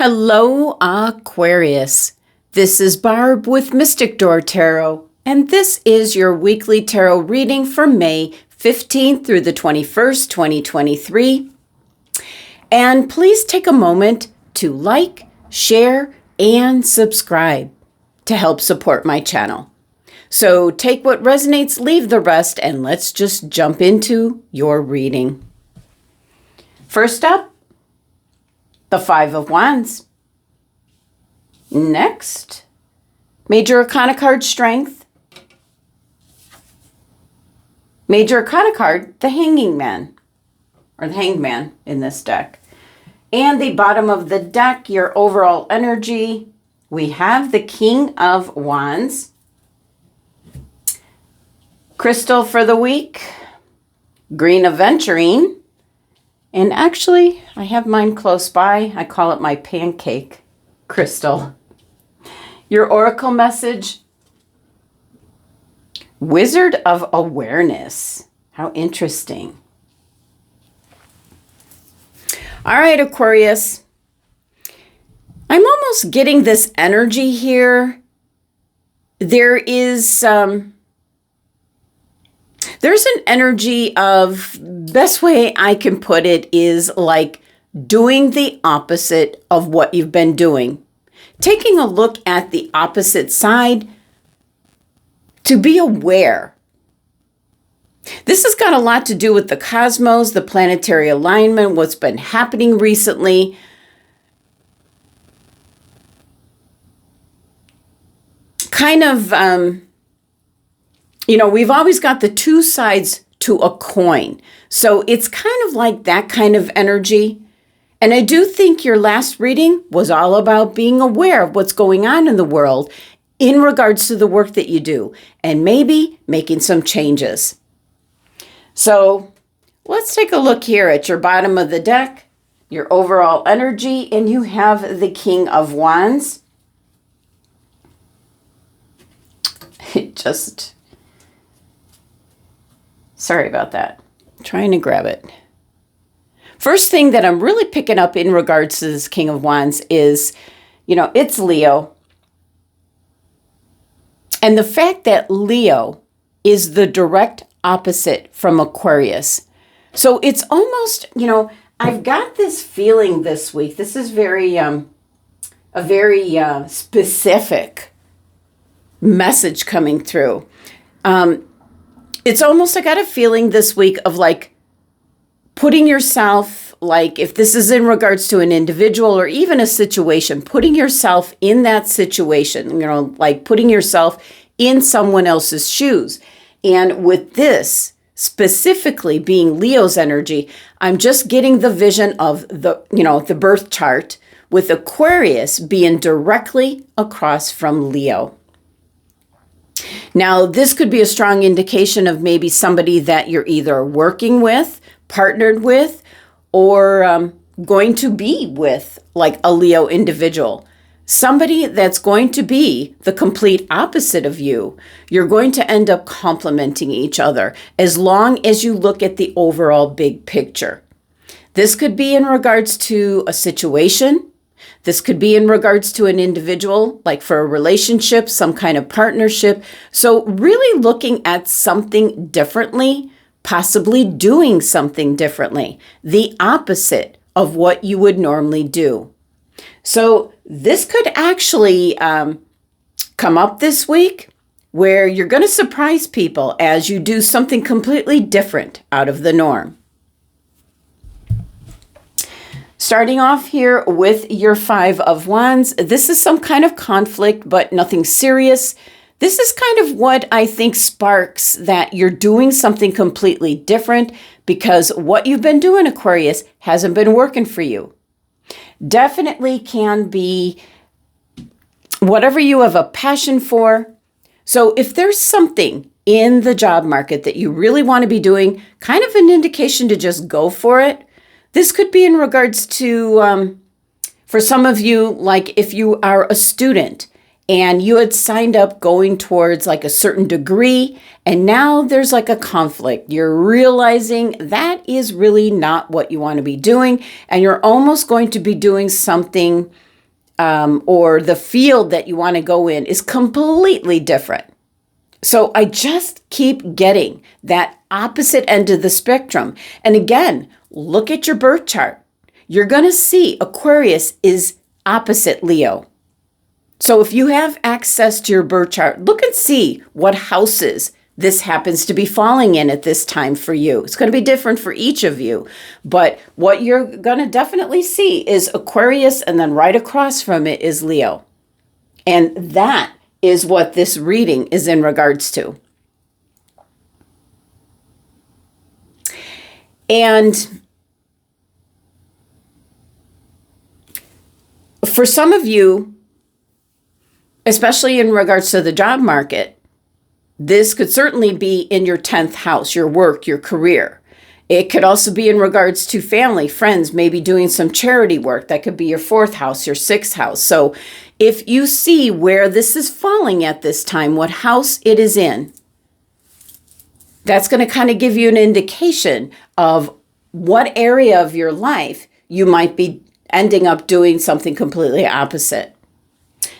Hello, Aquarius. This is Barb with Mystic Door Tarot, and this is your weekly tarot reading for May 15th through the 21st, 2023. And please take a moment to like, share, and subscribe to help support my channel. So take what resonates, leave the rest, and let's just jump into your reading. First up, the Five of Wands. Next, Major Arcana card, Strength. Major Arcana card, the Hanging Man, or the Hanged Man in this deck. And the bottom of the deck, your overall energy, we have the King of Wands. Crystal for the week, Green Aventurine. And actually, I have mine close by. I call it my pancake crystal. Your oracle message, Wizard of Awareness. How interesting. All right, Aquarius. I'm almost getting this energy here. There's an energy of, best way I can put it is like doing the opposite of what you've been doing. Taking a look at the opposite side to be aware. This has got a lot to do with the cosmos, the planetary alignment, what's been happening recently. Kind of, we've always got the two sides to a coin. So it's kind of like that kind of energy. And I do think your last reading was all about being aware of what's going on in the world in regards to the work that you do and maybe making some changes. So let's take a look here at your bottom of the deck, your overall energy, and you have the King of Wands. Sorry about that. I'm trying to grab it. First thing that I'm really picking up in regards to this King of Wands is, it's Leo. And the fact that Leo is the direct opposite from Aquarius. So it's almost, I've got this feeling this week. This is a very specific message coming through. It's almost, I got a feeling this week of like putting yourself, like if this is in regards to an individual or even a situation, putting yourself in that situation, like putting yourself in someone else's shoes. And with this specifically being Leo's energy, I'm just getting the vision of the birth chart with Aquarius being directly across from Leo. Now, this could be a strong indication of maybe somebody that you're either working with, partnered with, or going to be with, like a Leo individual. Somebody that's going to be the complete opposite of you. You're going to end up complementing each other as long as you look at the overall big picture. This could be in regards to a situation. This could be in regards to an individual, like for a relationship, some kind of partnership. So really looking at something differently, possibly doing something differently, the opposite of what you would normally do. So this could actually come up this week where you're going to surprise people as you do something completely different out of the norm. Starting off here with your Five of Wands, this is some kind of conflict, but nothing serious. This is kind of what I think sparks that you're doing something completely different because what you've been doing, Aquarius, hasn't been working for you. Definitely can be whatever you have a passion for. So if there's something in the job market that you really want to be doing, kind of an indication to just go for it. This could be in regards to, for some of you, like if you are a student and you had signed up going towards like a certain degree, and now there's like a conflict. You're realizing that is really not what you want to be doing, and you're almost going to be doing something or the field that you want to go in is completely different. So I just keep getting that opposite end of the spectrum. And again, look at your birth chart. You're going to see Aquarius is opposite Leo. So if you have access to your birth chart, look and see what houses this happens to be falling in at this time for you. It's going to be different for each of you. But what you're going to definitely see is Aquarius, and then right across from it is Leo. And that is what this reading is in regards to. And for some of you, especially in regards to the job market, this could certainly be in your 10th house, your work, your career. It could also be in regards to family, friends, maybe doing some charity work. That could be your 4th house, your 6th house. So if you see where this is falling at this time, what house it is in, that's going to kind of give you an indication of what area of your life you might be ending up doing something completely opposite.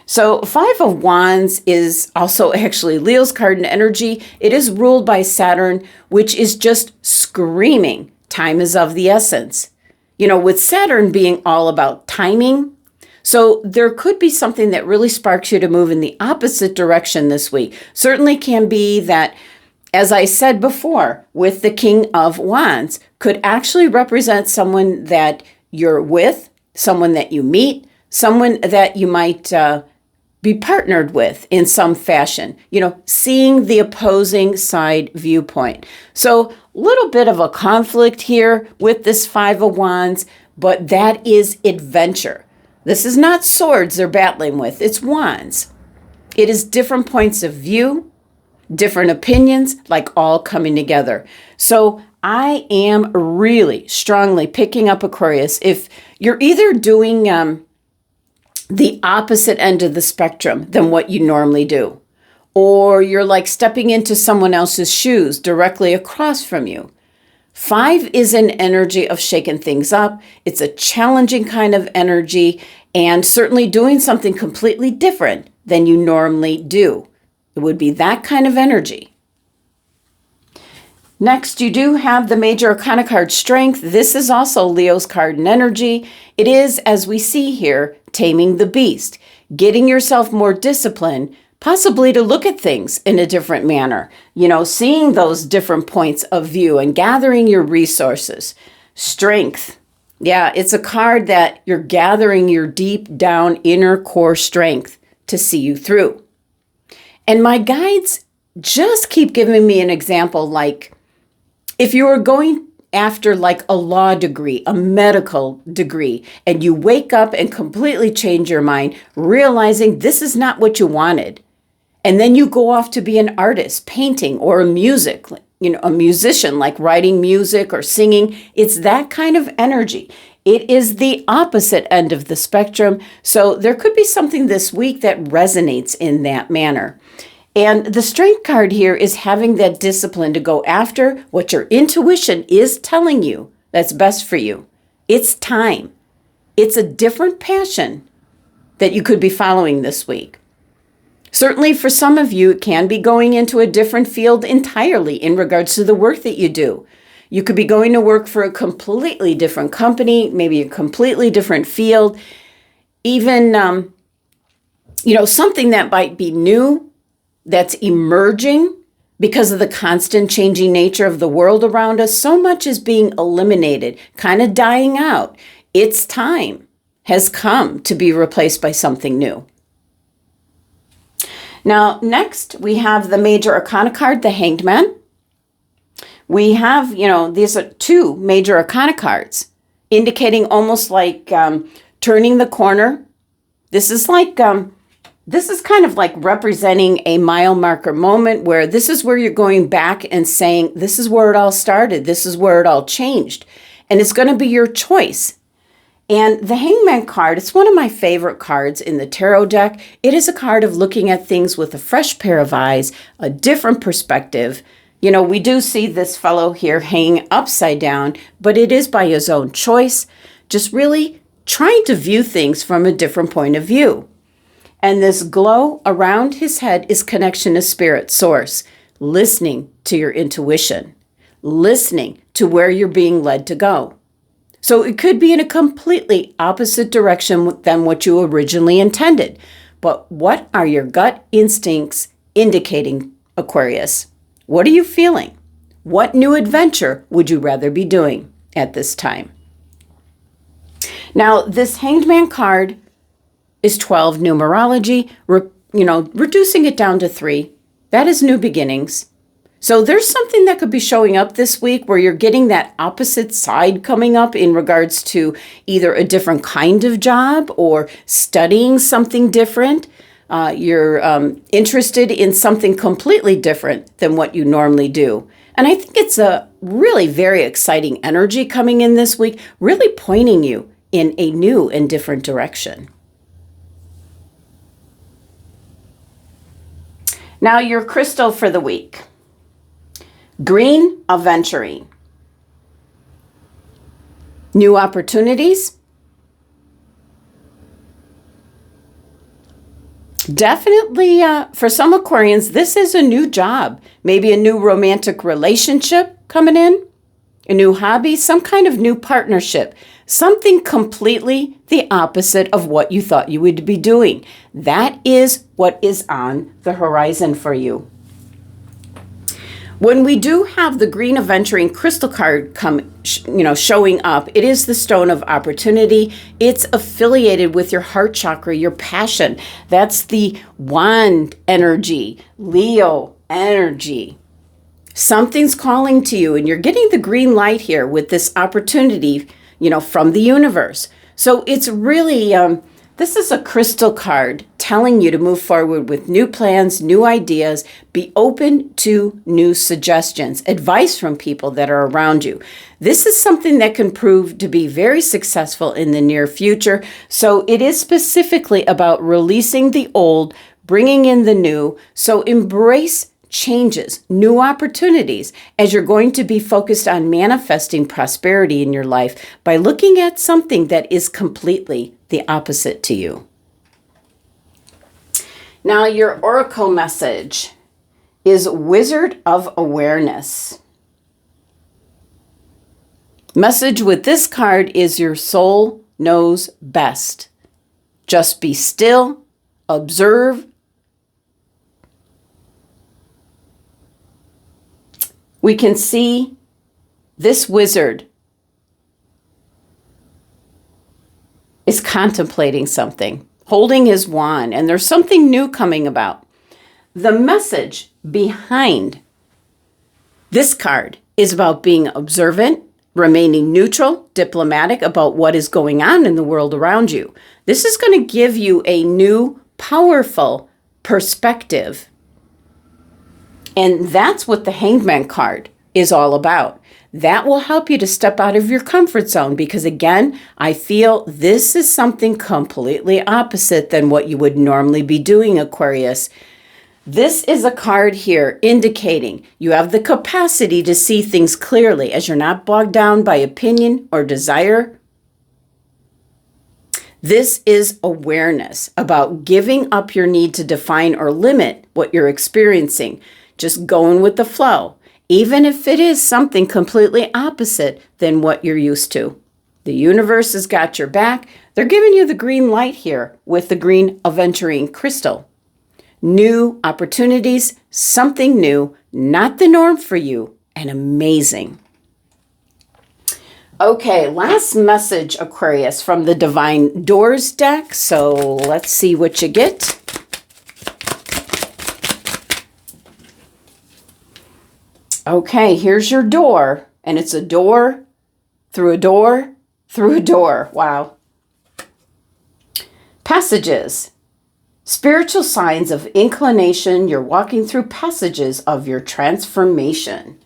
So 5 of Wands is also actually Leo's card in energy. It is ruled by Saturn, which is just screaming time is of the essence. You know, with Saturn being all about timing, so there could be something that really sparks you to move in the opposite direction this week. Certainly can be that, as I said before, with the King of Wands, could actually represent someone that you're with, someone that you meet, someone that you might be partnered with in some fashion, you know, seeing the opposing side viewpoint. So a little bit of a conflict here with this 5 of Wands, but that is adventure. This is not swords they're battling with, it's wands. It is different points of view, different opinions, like all coming together. So I am really strongly picking up Aquarius. If you're either doing the opposite end of the spectrum than what you normally do, or you're like stepping into someone else's shoes directly across from you. 5 is an energy of shaking things up. It's a challenging kind of energy, and certainly doing something completely different than you normally do. It would be that kind of energy. Next, you do have the major arcana card, Strength. This is also Leo's card in energy. It is, as we see here, taming the beast, getting yourself more disciplined, possibly to look at things in a different manner, you know, seeing those different points of view and gathering your resources. Strength. Yeah, it's a card that you're gathering your deep down inner core strength to see you through. And my guides just keep giving me an example, like if you were going after like a law degree, a medical degree, and you wake up and completely change your mind, realizing this is not what you wanted. And then you go off to be an artist, painting, or a musician, like writing music or singing. It's that kind of energy. It is the opposite end of the spectrum. So there could be something this week that resonates in that manner. And the Strength card here is having that discipline to go after what your intuition is telling you that's best for you. It's time. It's a different passion that you could be following this week. Certainly for some of you, it can be going into a different field entirely in regards to the work that you do. You could be going to work for a completely different company, maybe a completely different field, even, something that might be new, that's emerging because of the constant changing nature of the world around us. So much is being eliminated, kind of dying out. Its time has come to be replaced by something new. Now, next we have the major arcana card, the Hanged Man. We have, these are 2 major arcana cards indicating almost like turning the corner. This is kind of like representing a mile marker moment where this is where you're going back and saying, this is where it all started. This is where it all changed. And it's going to be your choice. And the Hangman card, it's one of my favorite cards in the tarot deck. It is a card of looking at things with a fresh pair of eyes, a different perspective. We do see this fellow here hanging upside down, but it is by his own choice. Just really trying to view things from a different point of view. And this glow around his head is connection to spirit source, listening to your intuition, listening to where you're being led to go. So it could be in a completely opposite direction than what you originally intended. But what are your gut instincts indicating, Aquarius? What are you feeling? What new adventure would you rather be doing at this time? Now, this Hanged Man card is 12 numerology, reducing it down to 3. That is new beginnings. So there's something that could be showing up this week where you're getting that opposite side coming up in regards to either a different kind of job or studying something different. You're interested in something completely different than what you normally do. And I think it's a really very exciting energy coming in this week, really pointing you in a new and different direction. Now, your crystal for the week. Green aventurine. New opportunities. Definitely, for some Aquarians, this is a new job. Maybe a new romantic relationship coming in, a new hobby, some kind of new partnership, something completely the opposite of what you thought you would be doing. That is what is on the horizon for you. When we do have the green aventurine crystal card showing up, it is the stone of opportunity. It's affiliated with your heart chakra, your passion. That's the wand energy, Leo energy. Something's calling to you and you're getting the green light here with this opportunity, from the universe. So it's really, this is a crystal card telling you to move forward with new plans, new ideas, be open to new suggestions, advice from people that are around you. This is something that can prove to be very successful in the near future. So it is specifically about releasing the old, bringing in the new. So embrace changes, new opportunities, as you're going to be focused on manifesting prosperity in your life by looking at something that is completely the opposite to you. Now, your oracle message is Wizard of Awareness. Message with this card is your soul knows best. Just be still, observe. We can see this wizard is contemplating something, holding his wand, and there's something new coming about. The message behind this card is about being observant, remaining neutral, diplomatic about what is going on in the world around you. This is going to give you a new, powerful perspective. And that's what the Hanged Man card is all about. That will help you to step out of your comfort zone because, again, I feel this is something completely opposite than what you would normally be doing, Aquarius. This is a card here indicating you have the capacity to see things clearly as you're not bogged down by opinion or desire. This is awareness about giving up your need to define or limit what you're experiencing. Just going with the flow, even if it is something completely opposite than what you're used to. The universe has got your back. They're giving you the green light here with the green aventurine crystal. New opportunities, something new, not the norm for you, and amazing. Okay, last message, Aquarius, from the Divine Doors deck. So let's see what you get. Okay, here's your door, and it's a door through a door through a door. Wow. Passages. Spiritual signs of inclination. You're walking through passages of your transformation.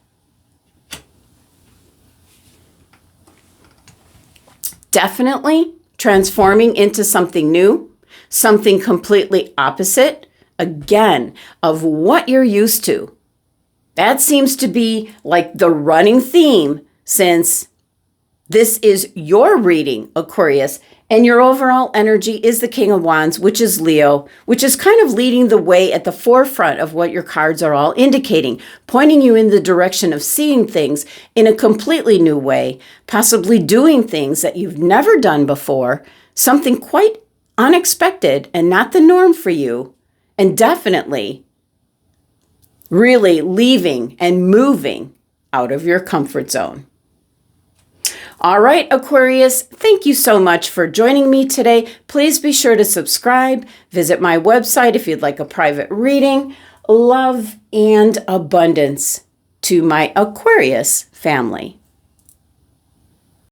Definitely transforming into something new, something completely opposite, again, of what you're used to. That seems to be like the running theme since This is your reading, Aquarius, and your overall energy is the King of Wands, which is Leo, which is kind of leading the way at the forefront of what your cards are all indicating, pointing you in the direction of seeing things in a completely new way, possibly doing things that you've never done before, something quite unexpected and not the norm for you, and definitely really leaving and moving out of your comfort zone. All right, Aquarius, thank you so much for joining me today. Please be sure to subscribe. Visit my website if you'd like a private reading. Love and abundance to my Aquarius family.